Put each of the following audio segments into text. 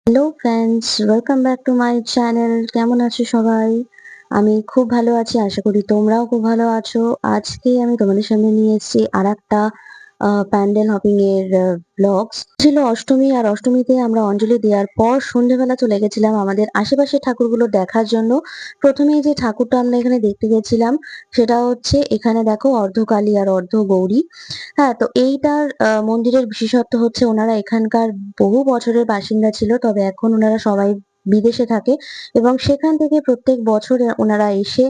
Hello friends, welcome back to my channel. কেমন আছো সবাই? আমি খুব ভালো আছি, আশা করি তোমরাও খুব ভালো আছো। আজকে আমি তোমাদের সামনে নিয়ে এসেছি আরেকটা প্যান্ডেল হপিং এর ব্লগস। ছিল অষ্টমী, আর অষ্টমীতে আমরা অঞ্জলি দেওয়ার পর সন্ধ্যেবেলা চলে গেছিলাম আমাদের আশেপাশের ঠাকুরগুলো দেখার জন্য। প্রথমেই যে ঠাকুরটা আমরা এখানে দেখতে গেছিলাম সেটা হচ্ছে, এখানে দেখো, অর্ধকালী আর অর্ধ গৌরী। হ্যাঁ, তো এইটার মন্দিরের বিশেষত্ব হচ্ছে ওনারা এখানকার বহু বছরের বাসিন্দা ছিল, তবে এখন ওনারা সবাই বিদেশে থাকে এবং সেখান থেকে প্রত্যেক বছর ওনারা এসে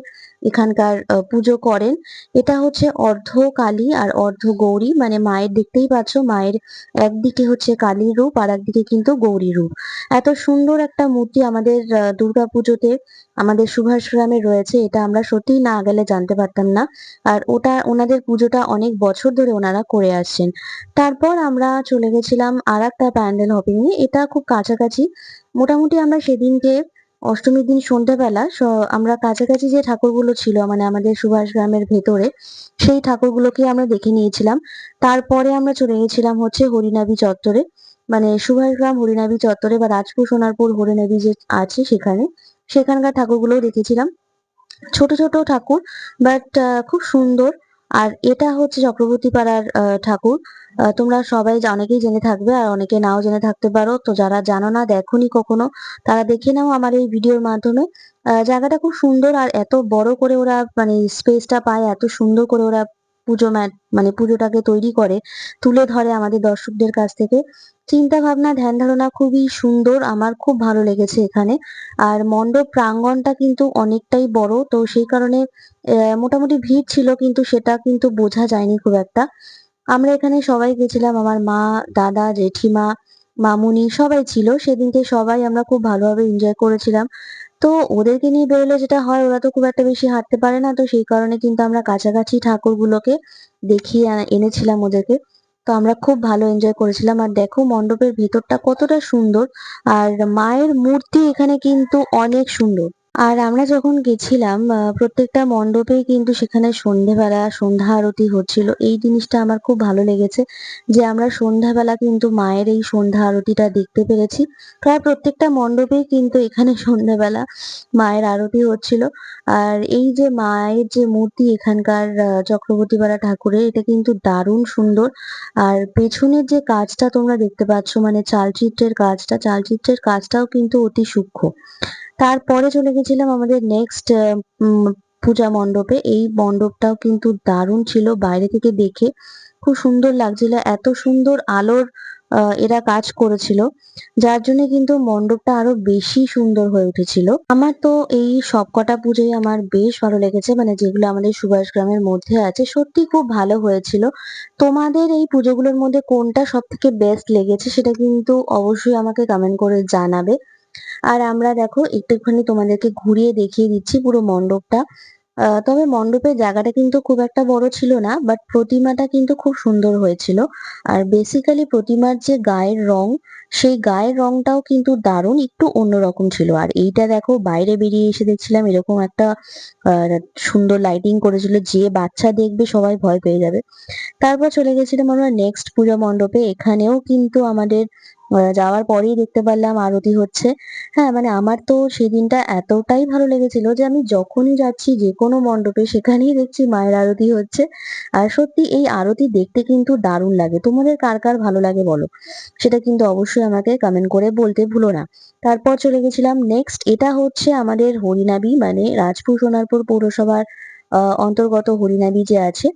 এখানকার পুজো করেন। এটা হচ্ছে অর্ধ কালী আর অর্ধ গৌরী, মানে মায়ের, দেখতেই পাচ্ছ, মায়ের একদিকে হচ্ছে কালীর রূপ আর একদিকে কিন্তু গৌরী রূপ। এত সুন্দর একটা মূর্তি আমাদের দুর্গাপুজোতে আমাদের সুভাষগ্রামে রয়েছে, এটা আমরা সত্যিই না গেলে জানতে পারতাম না। আর ওটা ওনাদের পুজোটা অনেক বছর ধরে ওনারা করে আসছেন। তারপর আমরা চলে গেছিলাম আরেকটা প্যান্ডেল হপিং এ, এটা খুব কাছাকাছি। মোটামুটি আমরা সেদিনকে অষ্টমীর দিন সন্ধ্যাবেলা আমরা কাছাকাছি যে ঠাকুরগুলো ছিল, মানে আমাদের সুভাষ গ্রামের ভেতরে, সেই ঠাকুরগুলোকে আমরা দেখে নিয়েছিলাম। তারপরে আমরা চলে গেছিলাম হচ্ছে হরিনাবি চত্বরে, মানে সুভাষগ্রাম হরিনাবি চত্বরে বা রাজপুর সোনারপুর হরিনাবি যে আছে সেখানে, সেখানকার ঠাকুরগুলোও দেখেছিলাম। ছোট ছোট ঠাকুর, বাট খুব সুন্দর। আর এটা হচ্ছে চক্রবর্তী পাড়ার ঠাকুর। তোমরা সবাই অনেকেই জেনে থাকবে আর অনেকে নাও জেনে থাকতে পারো, তো যারা জানো না, দেখোনি কখনো, তারা দেখে নাও আমার এই ভিডিওর মাধ্যমে। জায়গাটা খুব সুন্দর, আর এত বড় করে ওরা, মানে স্পেসটা পায়, এত সুন্দর করে ওরা মানে পুজোটাকে তৈরি করে, তুলে ধরে আমাদের দর্শকদের কাছ থেকে। চিন্তা ভাবনা, ধ্যান ধারণা খুবই সুন্দর, আমার খুব ভালো লেগেছে এখানে। আর মণ্ডপ প্রাঙ্গণটা কিন্তু অনেকটাই বড়, তো সেই কারণে মোটামুটি ভিড় ছিল, কিন্তু সেটা কিন্তু বোঝা যায়নি খুব একটা। আমরা এখানে সবাই গেছিলাম, আমার মা, দাদা, জেঠিমা, মামুনি সবাই ছিল সেদিনকে, সবাই আমরা খুব ভালোভাবে এনজয় করেছিলাম। তো ওদেরকে নিয়ে বেরোলে যেটা হয়, ওরা তো খুব একটা বেশি হাঁটতে পারে না, তো সেই কারণে কিন্তু আমরা কাছাকাছি ঠাকুরগুলোকে দেখিয়ে এনেছিলাম ওদেরকে। তো আমরা খুব ভালো এনজয় করেছিলাম। আর দেখো মণ্ডপের ভেতরটা কতটা সুন্দর, আর মায়ের মূর্তি এখানে কিন্তু অনেক সুন্দর। আর আমরা যখন গেছিলাম প্রত্যেকটা মণ্ডপেই কিন্তু সেখানে সন্ধেবেলা সন্ধ্যা আরতি হচ্ছিল। এই জিনিসটা আমার খুব ভালো লেগেছে, যে আমরা সন্ধ্যাবেলা কিন্তু মায়ের এই সন্ধ্যা আরতিটা দেখতে পেরেছি। প্রায় প্রত্যেকটা মণ্ডপেই কিন্তু এখানে সন্ধ্যাবেলা মায়ের আরতি হচ্ছিল। আর এই যে মায়ের যে মূর্তি এখানকার চক্রবর্তীপাড়া ঠাকুরের, এটা কিন্তু দারুণ সুন্দর। আর পেছনের যে কাজটা তোমরা দেখতে পাচ্ছ, মানে চালচিত্রের কাজটাও কিন্তু অতি সূক্ষ্ম। তারপরে চলে গেছিলাম আমাদের নেক্সট পূজা মণ্ডপে। এই মণ্ডপটাও কিন্তু দারুণ ছিল, বাইরে থেকে দেখে খুব সুন্দর লাগছিল, এত সুন্দর আলোর এরা কাজ করেছিল, যার জন্য কিন্তু মণ্ডপটা আরো বেশি সুন্দর হয়ে উঠেছিল। আমার তো এই সবকটা পুজোই আমার বেশ ভালো লেগেছে, মানে যেগুলো আমাদের সুভাষ গ্রামের মধ্যে আছে, সত্যি খুব ভালো হয়েছিল। তোমাদের এই পুজোগুলোর মধ্যে কোনটা সব থেকে বেস্ট লেগেছে সেটা কিন্তু অবশ্যই আমাকে কমেন্ট করে জানাবে। আর আমরা দেখো একটুখানি তোমাদেরকে ঘুরিয়ে দেখিয়ে দিচ্ছি পুরো মণ্ডপটা। তবে মণ্ডপের জায়গাটা কিন্তু খুব একটা বড় ছিল না, বাট প্রতিমাটা কিন্তু খুব সুন্দর হয়েছিল। আর বেসিক্যালি প্রতিমার যে গায়ের রং, সেই গায়ের রংটাও কিন্তু দারুণ, একটু অন্যরকম ছিল। আর এইটা দেখো, বাইরে বেরিয়ে এসে দেখছিলাম এরকম একটা আহ সুন্দর লাইটিং করেছিল, যে বাচ্চা দেখবে সবাই ভয় পেয়ে যাবে। তারপর চলে গেছিলাম আমরা নেক্সট পূজা মণ্ডপে। এখানেও কিন্তু আমাদের যাওয়ার পরেই দেখতে পারলাম আরতি হচ্ছে। হ্যাঁ, মানে আমার তো সেদিনটা এতটাই ভালো লেগেছিল যে আমি যখনই যাচ্ছি যে কোনো মণ্ডপে, সেখানেই দেখছি মায়ের আরতি হচ্ছে। আর সত্যি এই আরতি দেখতে কিন্তু দারুণ লাগে। তোমাদের কার কার ভালো লাগে বলো, সেটা কিন্তু অবশ্যই আমাকে কমেন্ট করে বলতে ভুলো না। তারপর চলে গেছিলাম নেক্সট, এটা হচ্ছে আমাদের হরিনাবি, মানে রাজপুর সোনারপুর পৌরসভার অন্তর্গত হরিনাবি যে আছে,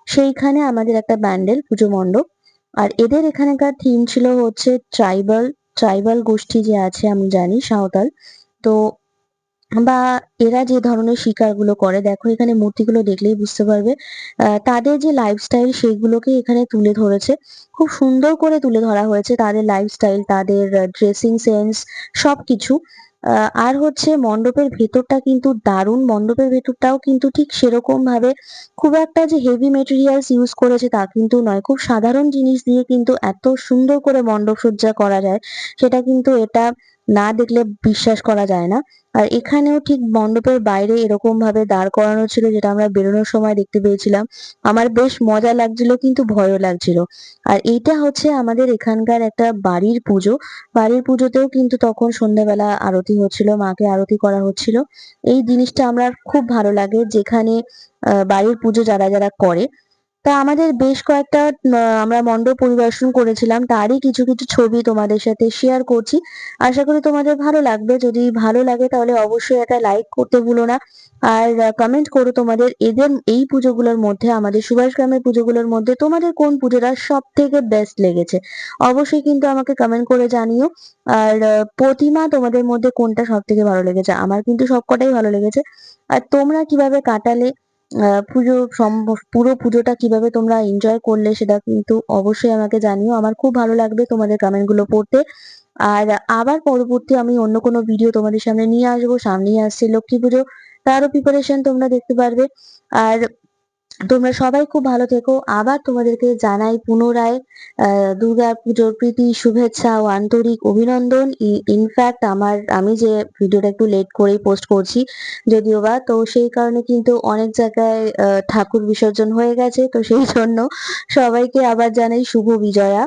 সেইখানে আমাদের একটা প্যান্ডেল পুজো মণ্ডপ। আর এদের এখানকার থিম ছিল হচ্ছে ট্রাইবাল, ট্রাইবাল গোষ্ঠী যে আছে, আমি জানি সাঁওতাল। তো বা এরা যে ধরনের শিকারগুলো করে, দেখো এখানে মূর্তিগুলো দেখলেই বুঝতে পারবে। তাদের যে লাইফস্টাইল সেগুলোকে এখানে তুলে ধরেছে, খুব সুন্দর করে তুলে ধরা হয়েছে তাদের লাইফস্টাইল, তাদের ড্রেসিং সেন্স, সবকিছু। আর হচ্ছে মণ্ডপের ভেতরটা কিন্তু দারুণ, মণ্ডপের ভেতরটাও কিন্তু ঠিক সেরকম ভাবে খুব একটা যে হেভি মেটেরিয়ালস ইউজ করেছে তা কিন্তু নয়, খুব সাধারণ জিনিস দিয়ে কিন্তু এত সুন্দর করে মণ্ডপ সজ্জা করা যায়, সেটা কিন্তু এটা না দেখলে বিশ্বাস করা যায় না। আর এখানেও ঠিক মণ্ডপের বাইরে এরকম ভাবে দাঁড় করানো ছিল, যেটা আমরা বেরোনোর সময় দেখতে পেয়েছিলাম। আমার বেশ মজা লাগছিল কিন্তু ভয়ও লাগছিল। আর এইটা হচ্ছে আমাদের এখানকার একটা বাড়ির পুজো। বাড়ির পুজোতেও কিন্তু তখন সন্ধ্যাবেলা আরতি হচ্ছিল, মাকে আরতি করা হচ্ছিল। এই জিনিসটা আমার খুব ভালো লাগে, যেখানে বাড়ির পুজো যারা করে। তা আমাদের বেশ কয়েকটা আমরা মণ্ডপ পরিদর্শন করেছিলাম, তারই কিছু কিছু ছবি তোমাদের সাথে শেয়ার করছি। আশা করি তোমাদের ভালো লাগবে। যদি ভালো লাগে তাহলে অবশ্যই একটা লাইক করতে ভুলো না। আর কমেন্ট করো তোমাদের এদের এই পুজোগুলোর মধ্যে, আমাদের সুভাষ গ্রামের পুজোগুলোর মধ্যে তোমাদের কোন পুজোটা সব থেকে বেস্ট লেগেছে। অবশ্যই কিন্তু আমাকে কমেন্ট করে জানিও। আর প্রতিমা তোমাদের মধ্যে কোনটা সব থেকে ভালো লেগেছে? আমার কিন্তু সবকটাই ভালো লেগেছে। আর তোমরা কিভাবে কাটালে, পুরো পুজোটা কিভাবে তোমরা এনজয় করলে, সেটা কিন্তু অবশ্যই আমাকে জানিও। আমার খুব ভালো লাগবে তোমাদের কমেন্ট গুলো পড়তে। আর আবার পরবর্তী আমি অন্য কোনো ভিডিও তোমাদের সামনে নিয়ে আসবো। সামনেই আসছে লক্ষ্মী পুজো, তারও প্রিপারেশন তোমরা দেখতে পারবে। আর তোমরা সবাই খুব ভালো থেকো। আবার তোমাদেরকে জানাই পুনরায় দুর্গাপুজোর প্রীতি শুভেচ্ছা ও আন্তরিক অভিনন্দন। ইনফ্যাক্ট আমি যে ভিডিওটা একটু লেট করেই পোস্ট করছি যদিও বা, তো সেই কারণে কিন্তু অনেক জায়গায় ঠাকুর বিসর্জন হয়ে গেছে, তো সেই জন্য সবাইকে আবার জানাই শুভ বিজয়া।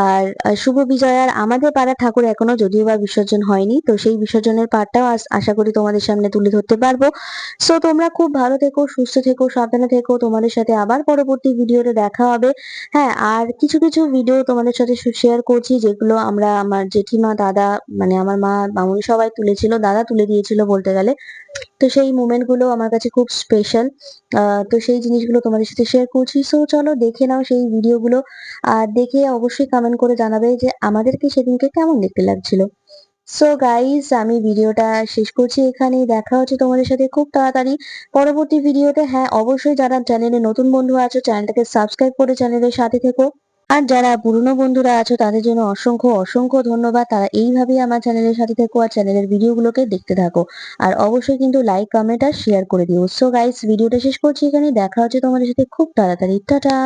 আর শুভ বিজয়ার আমাদের পাড়ার ঠাকুর এখনো যদিও বা বিসর্জন হয়নি, তো সেই বিসর্জনের পার্টটাও আশা করি তোমাদের সামনে তুলে ধরতে পারবো। সো তোমরা খুব ভালো থেকো, সুস্থ থেকো, সাবধানে থেকো। তোমাদের সাথে আবার পরবর্তী ভিডিওতে দেখা হবে। হ্যাঁ, আর কিছু কিছু ভিডিও তোমাদের সাথে শেয়ার করছি, যেগুলো আমার জেঠিমা, দাদা, মানে আমার মা, মামুনি সবাই তুলেছিল, দাদা তুলে দিয়েছিল বলতে গেলে। তো সেই মোমেন্ট গুলো আমার কাছে খুব স্পেশাল। তো সেই জিনিসগুলো তোমাদের সাথে শেয়ার করছি। সো চলো দেখে নাও সেই ভিডিওগুলো। আর দেখে অবশ্যই কমেন্ট করে জানাবে যে আমাদেরকে সেদিনকে কেমন দেখতে লাগছিল। সো গাইস, আমি ভিডিওটা শেষ করছি এখানেই। দেখা হচ্ছে তোমাদের সাথে খুব তাড়াতাড়ি পরবর্তী ভিডিওতে। হ্যাঁ, অবশ্যই যারা চ্যানেলে নতুন বন্ধু আছো চ্যানেলটাকে সাবস্ক্রাইব করে চ্যানেলের সাথে থেকো। আর যারা পুরনো বন্ধুরা আছো তাদের জন্য অসংখ্য অসংখ্য ধন্যবাদ। তারা এইভাবেই আমার চ্যানেলের সাথে থেকো আর চ্যানেলের ভিডিওগুলোকে দেখতে থাকো। আর অবশ্যই কিন্তু লাইক, কমেন্ট আর শেয়ার করে দিও। সো গাইস, ভিডিওটা শেষ করছি এখানে। দেখা হচ্ছে তোমাদের সাথে খুব তাড়াতাড়ি। টাটা।